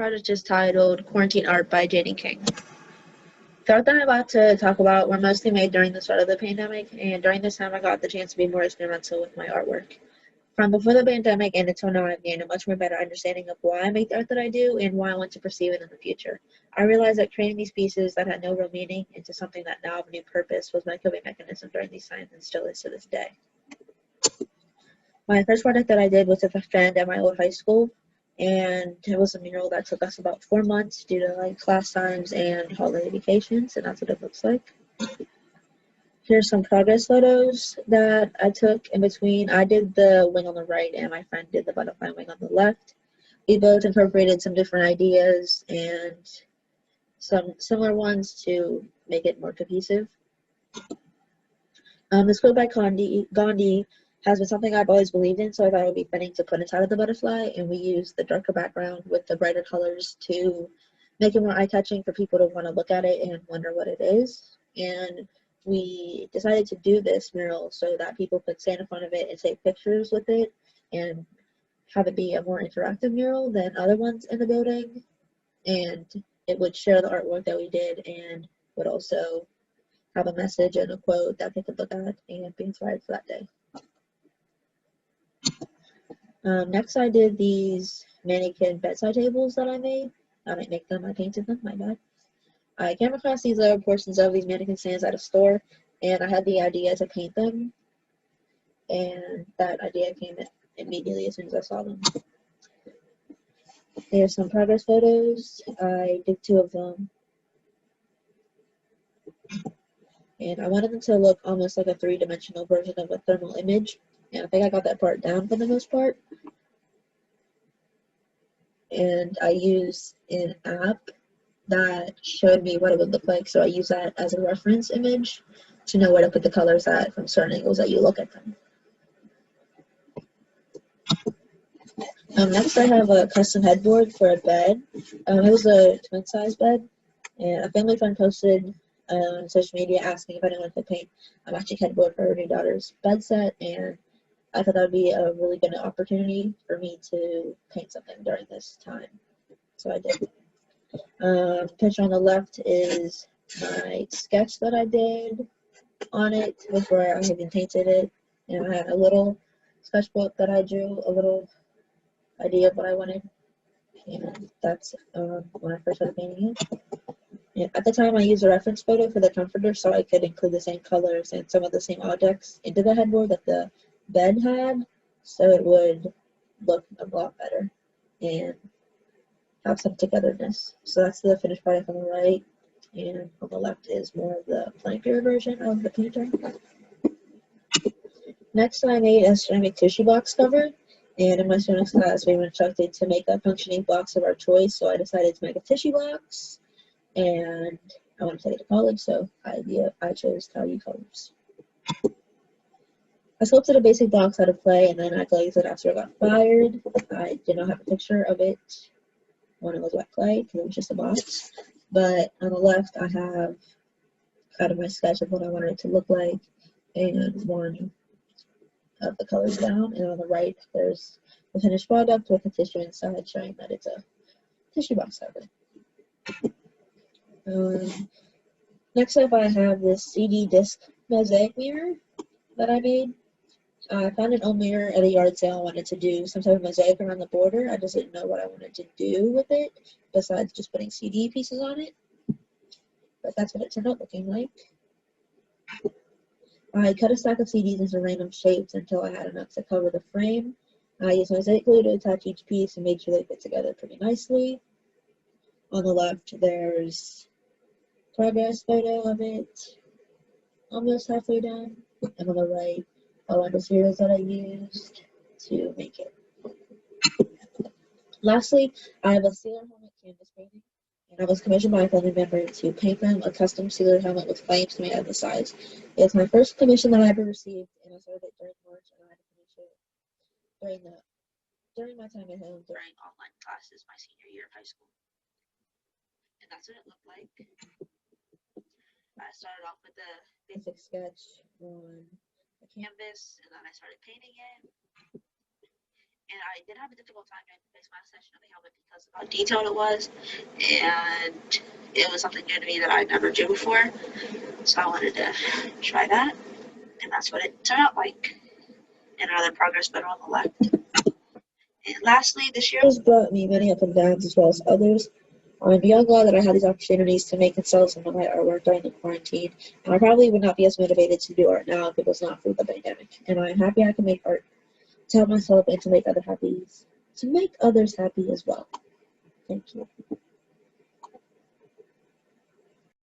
Project is titled Quarantine Art by Jaydin. The art that I'm about to talk about were mostly made during the start of the pandemic, and during this time I got the chance to be more experimental with my artwork. From before the pandemic and until now, I've gained a much more better understanding of why I make the art that I do and why I want to perceive it in the future. I realized that creating these pieces that had no real meaning into something that now have a new purpose was my coping mechanism during these times and still is to this day. My first project that I did was with a friend at my old high school, and it was a mural that took us about 4 months due to class times and holiday vacations, and that's what it looks like. Here's some progress photos that I took in between. I did the wing on the right and my friend did the butterfly wing on the left. We both incorporated some different ideas and some similar ones to make it more cohesive. This quote by Gandhi has been something I've always believed in, so I thought it would be fitting to put inside of the butterfly, and we used the darker background with the brighter colors to make it more eye-catching for people to want to look at it and wonder what it is. And we decided to do this mural so that people could stand in front of it and take pictures with it and have it be a more interactive mural than other ones in the building, and it would share the artwork that we did and would also have a message and a quote that they could look at and be inspired for that day. Next, I did these mannequin bedside tables that I made. I didn't make them, I painted them, my bad. I came across these lower portions of these mannequin stands at a store, and I had the idea to paint them, and that idea came immediately as soon as I saw them. Here's some progress photos. I did 2 of them, and I wanted them to look almost like a 3-dimensional version of a thermal image, and I think I got that part down for the most part. And I used an app that showed me what it would look like, so I use that as a reference image to know where to put the colors at from certain angles that you look at them. Next, I have a custom headboard for a bed. It was a twin-size bed, and a family friend posted on social media asking if anyone could paint a matching headboard for her new daughter's bed set, and I thought that would be a really good opportunity for me to paint something during this time, so I did. Picture on the left is my sketch that I did on it before I even painted it, and I had a little sketchbook that I drew a little idea of what I wanted, and that's when I first started painting it. And at the time, I used a reference photo for the comforter so I could include the same colors and some of the same objects into the headboard that the bed had, so it would look a lot better and have some togetherness. So that's the finished product on the right, and on the left is more of the plankier version of the painting. Next, I made a ceramic tissue box cover, and in my ceramics class, we were instructed to make a functioning box of our choice, so I decided to make a tissue box, and I wanted to take it to college, so I chose Value Colors. I sculpted a basic box out of clay, and then I glazed it after it got fired. I did not have a picture of it when it was wet clay, because it was just a box, but on the left, I have kind of my sketch of what I wanted it to look like, and one of the colors down, and on the right there's the finished product with the tissue inside showing that it's a tissue box cover. Next up, I have this CD disc Mosaic Mirror that I made. I found an old mirror at a yard sale. I wanted to do some type of mosaic around the border. I just didn't know what I wanted to do with it besides just putting CD pieces on it, but that's what it turned out looking like. I cut a stack of CDs into random shapes until I had enough to cover the frame. I used mosaic glue to attach each piece and made sure they fit together pretty nicely. On the left, there's a progress photo of it, almost halfway done. And on the right, all the materials that I used to make it. Lastly, I have a sailor helmet canvas painting, and I was commissioned by a family member to paint them a custom sailor helmet with flames made out of the sides. It's my first commission that I ever received, and I started it during March, and I had to finish it during my time at home during online classes my senior year of high school. And that's what it looked like. I started off with a basic sketch on the canvas, and then I started painting it. and I did have a difficult time doing the face mask session of the helmet because of how detailed it was, and it was something new to me that I'd never do before, so I wanted to try that, and that's what it turned out like. And another progress photo on the left. And lastly, this year has brought me many ups and downs as well as others. I'm beyond glad that I had these opportunities to make and sell some of my artwork during the quarantine, and I probably would not be as motivated to do art now if it was not for the pandemic. And I'm happy I can make art to help myself and to make others happy as well. Thank you.